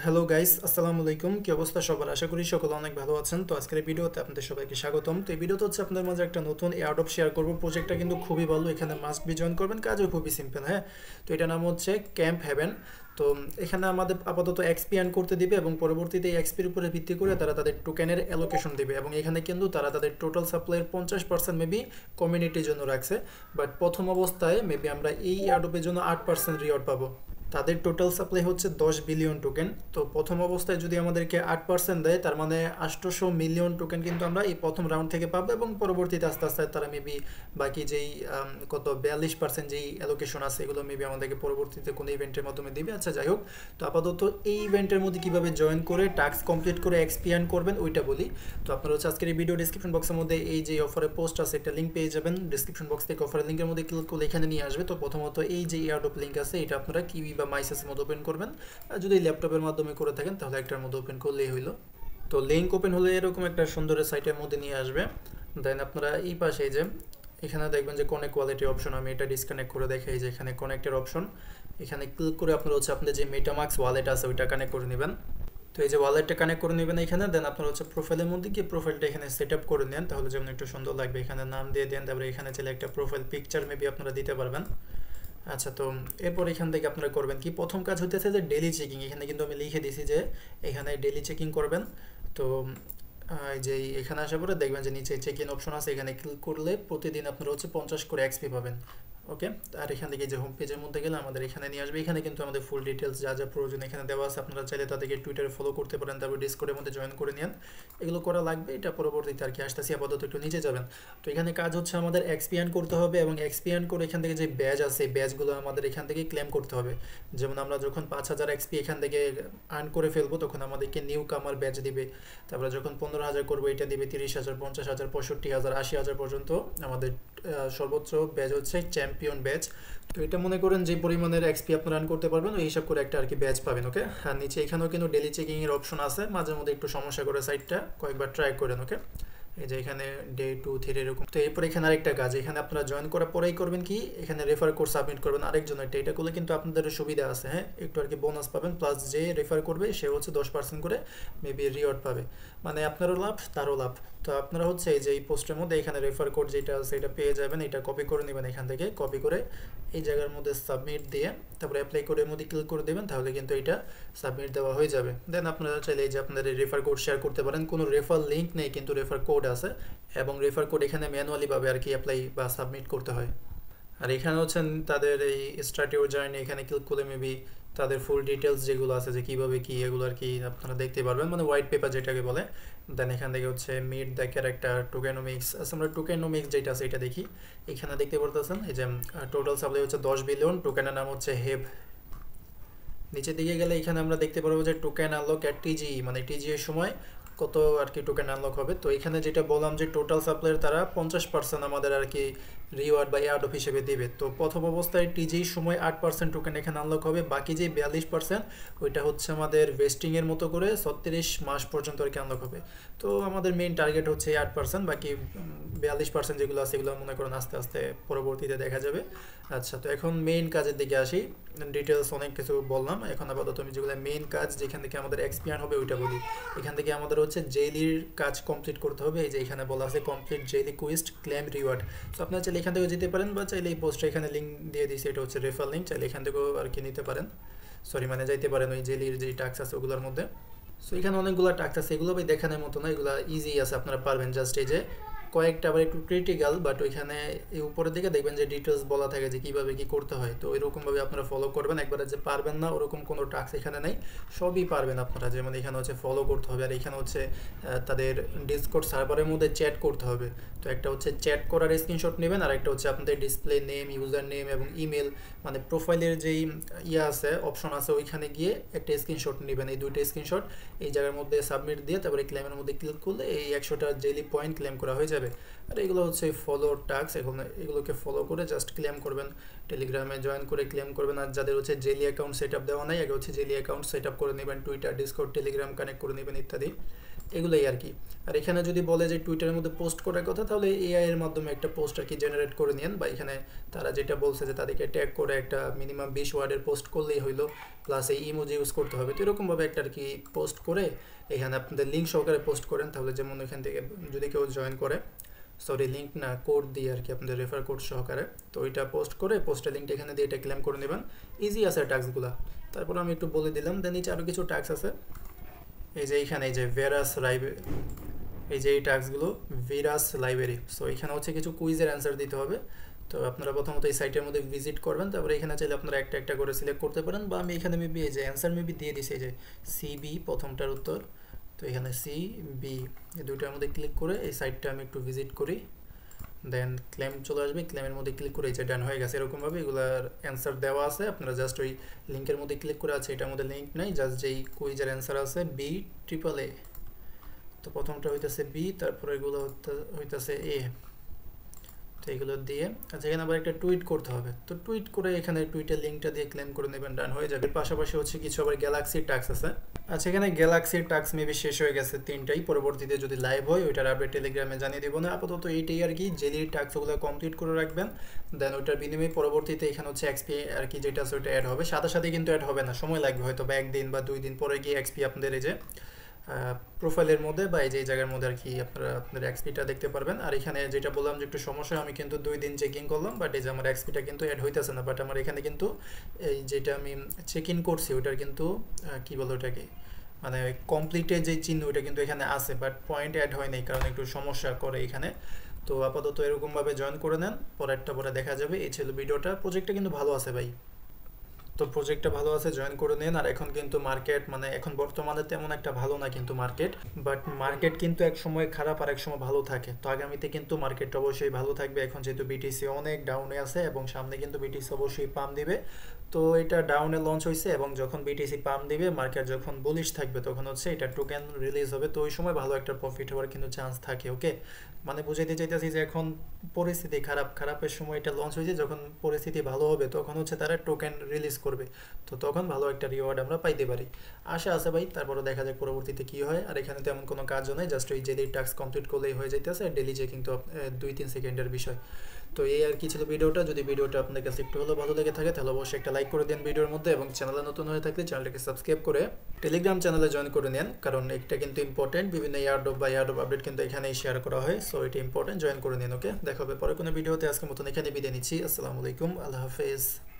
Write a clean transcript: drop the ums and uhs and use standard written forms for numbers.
Hello guys, আসসালামু আলাইকুম। কি অবস্থা সবার? আশা করি সকলে অনেক ভালো আছেন। তো আজকের এই ভিডিওতে আপনাদের সবাইকে স্বাগতম। তো এই ভিডিওতে হচ্ছে আপনাদের মাঝে একটা নতুন এয়ারড্রপ শেয়ার করব। প্রজেক্টটা কিন্তু খুবই ভালো, এখানে মাস্ট বি জয়েন করবেন, কাজও খুবই সিম্পল। হ্যাঁ, তো এটার নাম হচ্ছে ক্যাম্প হেভেন। তো এখানে আমাদের আপাতত এক্সপি আর্ন করতে দিবে এবং পরবর্তীতে এই এক্সপির উপরে ভিত্তি করে তারা তাদের টোকেনের অ্যালোকেশন দিবে এবং এখানে কিন্তু তারা তাদের টোটাল সাপ্লাইয়ের 50% মেবি কমিউনিটির জন্য রাখছে। বাট প্রথম অবস্থায় মেবি আমরা এই এয়ারড্রপের জন্য 8% রিওয়ার্ড পাবো। তাদের টোটাল সাপ্লাই হচ্ছে 10 বিলিয়ন টোকেন। তো প্রথম অবস্থায় যদি আমাদেরকে 8% দেয়, তার মানে 800 মিলিয়ন টোকেন কিন্তু আমরা এই প্রথম রাউন্ড থেকে পাবো এবং পরবর্তীতে আস্তে আস্তে তারা মেবি বাকি যেই কত 42% যেই অ্যালোকেশন আছে এগুলো মেবি আমাদেরকে পরবর্তীতে কোনো ইভেন্টের মাধ্যমে দিবে। আচ্ছা, যাই হোক, তো আপাতত এই ইভেন্টের মধ্যে কীভাবে জয়েন করে টাস্ক কমপ্লিট করে এক্সপিয়ান করবেন ওইটা বলি। তো আপনারা হচ্ছে আজকের এই ভিডিও ডিসক্রিপশন বক্সের মধ্যে এই যে অফারের পোস্ট আছে একটা লিঙ্ক পেয়ে যাবেন। ডিসক্রিপশন বক্স থেকে অফারের লিঙ্কের মধ্যে ক্লিক করলে এখানে নিয়ে আসবে। তো প্রথমত এই যে এয়ারড্রপ লিঙ্ক আছে এটা আপনারা কিউই বা মাইসেসের মধ্যে ওপেন করবেন। আর যদি ল্যাপটপের মাধ্যমে করে থাকেন তাহলে একটার মধ্যে ওপেন করলেই হইলো। তো লিঙ্ক ওপেন হলে এরকম একটা সুন্দর সাইটের মধ্যে নিয়ে আসবে। দেন আপনারা এই পাশে যে এখানে দেখবেন যে কানেক্ট কোয়ালিটি অপশন, আমি এটা ডিসকানেক্ট করে দেখাই যে এখানে কানেক্টের অপশন। এখানে ক্লিক করে আপনারা হচ্ছে আপনাদের যে মেটামাক্স ওয়ালেট আছে ওইটা কানেক্ট করে নেবেন। তো এই যে ওয়ালেটটা কানেক্ট করে নেবেন এখানে। দেন আপনারা হচ্ছে প্রোফাইলের মধ্যে গিয়ে প্রোফাইলটা এখানে সেট আপ করে নেন, তাহলে যেমন একটু সুন্দর লাগবে। এখানে নাম দিয়ে দেন, তারপরে এখানে চাইলে একটা প্রোফাইল পিকচার মেবি আপনারা দিতে পারবেন। আচ্ছা, তো এরপর এখান থেকে আপনারা করবেন কি, প্রথম কাজ হতেছে যে ডেলি চেকিং। এখানে কিন্তু আমি লিখে দিয়েছি যে এখানে ডেলি চেকিং করবেন। তো যে এখানে আসার পরে দেখবেন যে নিচে চেক ইন অপশন আছে, এখানে ক্লিক করলে প্রতিদিন আপনারা হচ্ছে 50 করে এক্সপি পাবেন। ওকে, আর এখান থেকে যে হোম পেজের মধ্যে গেলে আমাদের এখানে নিয়ে আসবে। এখানে কিন্তু আমাদের ফুল ডিটেলস যা যা প্রয়োজন এখানে দেওয়া আছে। আপনারা চাইলে তাদেরকে টুইটারে ফলো করতে পারেন, তারপর ডিসকর্ডের মধ্যে জয়েন করে নেন। এগুলো করা লাগবে, এটা পরবর্তীতে আর কি আসতেছি। আপাতত একটু নিচে যাবেন। তো এখানে কাজ হচ্ছে আমাদের এক্সপিয়ান করতে হবে এবং এক্সপিয়ান করে এখান থেকে যে ব্যাজ আছে ব্যাজগুলো আমাদের এখান থেকে ক্লেম করতে হবে। যেমন আমরা যখন 5000 এক্সপি এখান থেকে আর্ন করে ফেলবো তখন আমাদেরকে নিউ কামার ব্যাজ দিবে। তারপরে যখন 15,000 করবো এটা দিবে 30,000, 50,000, 65,000, 80,000 পর্যন্ত আমাদের সর্বোচ্চ ব্যাজ হচ্ছে চ্যাম্পিয়ন ব্যাজ। তো এটা মনে করেন যে পরিমাণের এক্সপি আপনি রান করতে পারবেন ওই হিসাব করে একটা আর কি ব্যাচ পাবেন। ওকে, আর নিচে এখানেও কিন্তু ডেলি চেকিং এর অপশন আছে। মাঝে মধ্যে একটু সমস্যা করে সাইটটা, কয়েকবার ট্রাই করেন। ওকে, এই যে এখানে ডে 2, 3 এরকম। তো এরপর এখানে আরেকটা কাজ, এখানে আপনারা জয়েন করার পরেই করবেন কি, এখানে রেফার কোড সাবমিট করবেন আরেকজনের। এটা করলে কিন্তু আপনাদের সুবিধা আছে। হ্যাঁ, একটু আর কি বোনাস পাবেন, প্লাস যে রেফার করবে সে হচ্ছে 10% করে মেবি রিওয়ার্ড পাবে। মানে আপনারও লাভ তারও লাভ। তো আপনারা হচ্ছে এই যে এই পোস্টের মধ্যে এখানে রেফার কোড যেটা আছে এটা পেয়ে যাবেন। এটা কপি করে নেবেন, এখান থেকে কপি করে এই জায়গার মধ্যে সাবমিট দিয়ে তারপরে অ্যাপ্লাই কোডের মধ্যে ক্লিক করে দেবেন, তাহলে কিন্তু এটা সাবমিট দেওয়া হয়ে যাবে। দেন আপনারা চাইলে এই যে আপনাদের রেফার কোড শেয়ার করতে পারেন। কোনো রেফার লিঙ্ক নেই কিন্তু রেফার কোড আছে এবং রেফার কোড এখানে ম্যানুয়ালিভাবে আর কি অ্যাপ্লাই বা সাবমিট করতে হয়। আর এখানে হচ্ছেন তাদের এই স্টার্ট ইউর জার্নি, এখানে ক্লিক করলে মেবি তাদের ফুল ডিটেলস যেগুলো আছে যে কীভাবে কী এগুলো আর কি আপনারা দেখতে পারবেন, মানে হোয়াইট পেপার যেটাকে বলে। দেন এখান থেকে হচ্ছে মিট দ্য ক্যারেক্টার, টোকেনোমিক্স। আচ্ছা, আমরা টোকেনোমিক্স যেটা আছে এটা দেখি। এখানে দেখতে পারতেছেন এই যে টোটাল সাপ্লাই হচ্ছে 10 বিলিয়ন, টোকেনের নাম হচ্ছে হেভ। নিচের দিকে গেলে এখানে আমরা দেখতে পারবো যে টোকেন আনলক অ্যাট টিজি, মানে টিজি এর সময় কত আর কি টোকেন আনলক হবে। তো এখানে যেটা বললাম যে টোটাল সাপ্লাইয়ের তারা 50% আমাদের আর কি রিওয়ার্ড বা এয়ারড্রপ হিসেবে দেবে। তো প্রথম অবস্থায় টিজির সময় 8% টোকেন এখানে আনলক হবে, বাকি যে 42% ওইটা হচ্ছে আমাদের ভেস্টিংয়ের মতো করে 36 মাস পর্যন্ত আর কি আনলক হবে। তো আমাদের মেইন টার্গেট হচ্ছে 8%, বাকি 42% যেগুলো আছে এগুলো মনে করেন আস্তে আস্তে পরবর্তীতে দেখা যাবে। আচ্ছা, তো এখন মেইন কাজের দিকে আসি। ডিটেলস অনেক কিছু বললাম, এখন আপাতত আমি যেগুলো মেইন কাজ যেখান থেকে আমাদের এক্সপিয়ান হবে ওইটা বলি। এখান থেকে আমাদের হচ্ছে জেলির কাজ কমপ্লিট করতে হবে। এই যে এখানে বলা আছে complete jelly quest claim reward. তো আপনারা চাইলে এখান থেকে যেতে পারেন বা চাইলে এই পোস্টে এখানে লিঙ্ক দিয়ে দিয়েছি, এটা হচ্ছে রেফার লিঙ্ক, চাইলে এখান থেকেও আর কি নিতে পারেন। সরি, মানে যাইতে পারেন ওই জেলির যে টাস্ক আছে ওগুলোর মধ্যে। সো এখানে অনেকগুলো টাস্ক আছে, এগুলো ভাই দেখানোর মতো না, এগুলো ইজি আছে, আপনারা পারবেন। জাস্ট এই যে কয়েকটা আবার একটু ক্রিটিক্যাল, বাট ওইখানে এই উপরের দিকে দেখবেন যে ডিটেলস বলা থাকে যে কীভাবে কী করতে হয়। তো ওইরকমভাবে আপনারা ফলো করবেন। একবারে যে পারবেন না ওরকম কোনো টাস্ক এখানে নেই, সবই পারবেন আপনারা। যেমন এখানে হচ্ছে ফলো করতে হবে, আর এখানে হচ্ছে তাদের ডিসকর্ড সার্ভারের মধ্যে চ্যাট করতে হবে। তো একটা হচ্ছে চ্যাট করার স্ক্রিনশট নেবেন, আর একটা হচ্ছে আপনাদের ডিসপ্লে নেম, ইউজার নেম এবং ইমেল, মানে প্রোফাইলের যেই আছে অপশন আছে ওইখানে গিয়ে একটা স্ক্রিনশট নেবেন। এই দুইটা স্ক্রিনশট এই জায়গার মধ্যে সাবমিট দিয়ে তারপরে ক্লেমের মধ্যে ক্লিক করলে এই 100টা জেলি পয়েন্ট ক্লেম করা হয়ে যাবে। আর এগুলো হচ্ছে ফলো টাস্ক, এখন এগুলোকে ফলো করে জাস্ট ক্লেম করবেন। টেলিগ্রামে জয়েন করে ক্লেম করবেন। আর যাদের হচ্ছে জেলি অ্যাকাউন্ট সেট আপ দেওয়া নাই, আগে হচ্ছে জেলি অ্যাকাউন্ট সেট আপ করে নেবেন, টুইটার, ডিসকর্ড, টেলিগ্রাম কানেক্ট করে নেবেন ইত্যাদি। এগুলোই আর কি। আর এখানে যদি বলে যে টুইটারের মধ্যে পোস্ট করার কথা, তাহলে এআই এর মাধ্যমে একটা পোস্ট আর কি জেনারেট করে নিন, বা এখানে তারা যেটা বলছে যে তাদেরকে ট্যাগ করে একটা মিনিমাম 20 ওয়ার্ডের পোস্ট করলেই হইলো, প্লাস এই ইমোজি ইউজ করতে হবে। তো এরকমভাবে একটা আর কি পোস্ট করে এখানে আপনাদের লিঙ্ক সহকারে পোস্ট করেন, তাহলে যেমন এখান থেকে যদি কেউ জয়েন করে, সরি লিঙ্ক না, কোড দিয়ে আর কি, আপনাদের রেফার কোড সহকারে, তো ওইটা পোস্ট করে পোস্টের লিঙ্কটা এখানে দিয়ে এটা ক্লেম করে নেবেন। ইজি আছে টাস্কগুলো। তারপর আমি একটু বলে দিলাম। দেন নিচে আরও কিছু টাস্ক আছে, এই যে এইখানে এই যে ভেরাস লাইব্রেরি, এই যে এই টাস্কগুলো ভিরাস লাইব্রেরি। সো এখানে হচ্ছে কিছু কুইজের অ্যান্সার দিতে হবে। তো আপনারা প্রথমত এই সাইটের মধ্যে ভিজিট করবেন, তারপরে এখানে চাইলে আপনারা একটা একটা করে সিলেক্ট করতে পারেন, বা আমি এখানে মেবি এই যে অ্যান্সার মেবি দিয়ে দিছি, এই যে সিবি প্রথমটার উত্তর, তো এখানে সি বি, এই দুইটার মধ্যে ক্লিক করে এই সাইটটা আমি একটু ভিজিট করি। দেন ক্লেম চলে আসবে, ক্লেমের মধ্যে ক্লিক করে এই যে ডান হয়ে গেছে। এরকমভাবে এগুলার অ্যান্সার দেওয়া আছে, আপনারা জাস্ট ওই লিঙ্কের মধ্যে ক্লিক করে আছে, এটার মধ্যে লিঙ্ক নাই, জাস্ট যেই কুইজের অ্যান্সার আছে বি ট্রিপল এ, তো প্রথমটা হইতেছে বি, তারপরে এগুলো হইতেছে এ, তো এগুলো দিয়ে আচ্ছা এখানে আবার একটা টুইট করতে হবে। তো টুইট করে এখানে টুইটের লিঙ্কটা দিয়ে ক্লেম করে নেবেন, ডান হয়ে যাবে। পাশাপাশি হচ্ছে কিছু আবার গ্যালাক্সির টাস্ক আছে। আচ্ছা এখানে গ্যালাক্সির টাস্ক মেবি শেষ হয়ে গেছে 3টাই, পরবর্তীতে যদি লাইভ হয় ওইটার আপডেট টেলিগ্রামে জানিয়ে দেবো না, আপাতত এইটাই আর কি। জেলির টাস্কগুলো কমপ্লিট করে রাখবেন, দেন ওইটার বিনিময়ে পরবর্তীতে এখানে হচ্ছে এক্সপি আর কি যেটা আছে ওইটা অ্যাড হবে। সাথে সাথে কিন্তু অ্যাড হবে না, সময় লাগবে, হয়তো বা 1 দিন বা 2 দিন পরে গিয়ে এক্সপি আপনাদের এই যে প্রোফাইলের মধ্যে বা এই যে জায়গার মধ্যে আর কি আপনারা আপনাদের এক্সপিটা দেখতে পারবেন। আর এখানে যেটা বললাম যে একটু সমস্যা, আমি কিন্তু 2 দিন চেকিং করলাম, বাট এই যে আমার এক্সপিটা কিন্তু অ্যাড হইতেছে না। বাট আমার এখানে কিন্তু এই যেটা আমি চেক ইন করছি ওইটার কিন্তু কী বলো ওটাকে, মানে কমপ্লিটের যে চিহ্ন ওইটা কিন্তু এখানে আছে, বাট পয়েন্ট অ্যাড হয় নাই, কারণ একটু সমস্যা করে এখানে। তো আপাতত এরকমভাবে জয়েন করে নেন, পরেরটা পরে দেখা যাবে। এই ছিল ভিডিওটা। প্রজেক্টটা কিন্তু ভালো আছে ভাই, তো প্রজেক্টটা ভালো আছে, জয়েন করে নিন। আর এখন কিন্তু মার্কেট মানে এখন বর্তমানে তেমন একটা ভালো না কিন্তু মার্কেট, বাট মার্কেট কিন্তু এক সময় খারাপ আর এক সময় ভালো থাকে। তো আগামীতে কিন্তু মার্কেটটা অবশ্যই ভালো থাকবে। এখন যেহেতু বিটিসি অনেক ডাউনে আছে এবং সামনে কিন্তু বিটিসি অবশ্যই পাম দিবে, তো এটা ডাউনে লঞ্চ হয়েছে, এবং যখন বিটিসি পাম দিবে, মার্কেট যখন বুলিশ থাকবে, তখন হচ্ছে এটা টোকেন রিলিজ হবে, তো ওই সময় ভালো একটা প্রফিট হওয়ার কিন্তু চান্স থাকে। ওকে, মানে বুঝাইতে চাইতেছি যে এখন পরিস্থিতি খারাপ, খারাপের সময় এটা লঞ্চ হয়েছে, যখন পরিস্থিতি ভালো হবে তখন হচ্ছে তারা টোকেন রিলিজ করবে, তো তখন ভালো একটা রিওয়ার্ড আমরা পাইতে পারি। আশা আছে ভাই, তারপরে দেখা যাক পরবর্তীতে কি হয়। আর এখানে তেমন কোনো কাজও নেই, জাস্ট ওই ডেলি টাস্ক কমপ্লিট করলেই হয়ে যাইতেছে, আর ডেলি যে কিন্তু 2-3 সেকেন্ডের বিষয়। তো এই আর কি ছিল ভিডিওটা। যদি ভিডিওটা আপনার কাছে একটু হলেও ভালো লেগে থাকে তাহলে অবশ্যই একটা লাইক করে দিন ভিডিওর মধ্যে, এবং চ্যানেলে নতুন হয়ে থাকলে চ্যানেলটাকে সাবস্ক্রাইব করে টেলিগ্রাম চ্যানেলে জয়েন করে নেন, কারণ এটা কিন্তু ইম্পর্টেন্ট। বিভিন্ন ইয়ারড্রপ বা ইয়ারড্রপ আপডেট কিন্তু এখানেই শেয়ার করা হয়, সো এটা ইম্পর্টেন্ট, জয়েন করে নিন। ওকে, দেখা হবে পরে কোনো ভিডিওতে। আজকের মতন এখানে বিদায় নিচ্ছি। আসসালামু আলাইকুম, আল্লাহ হাফেজ।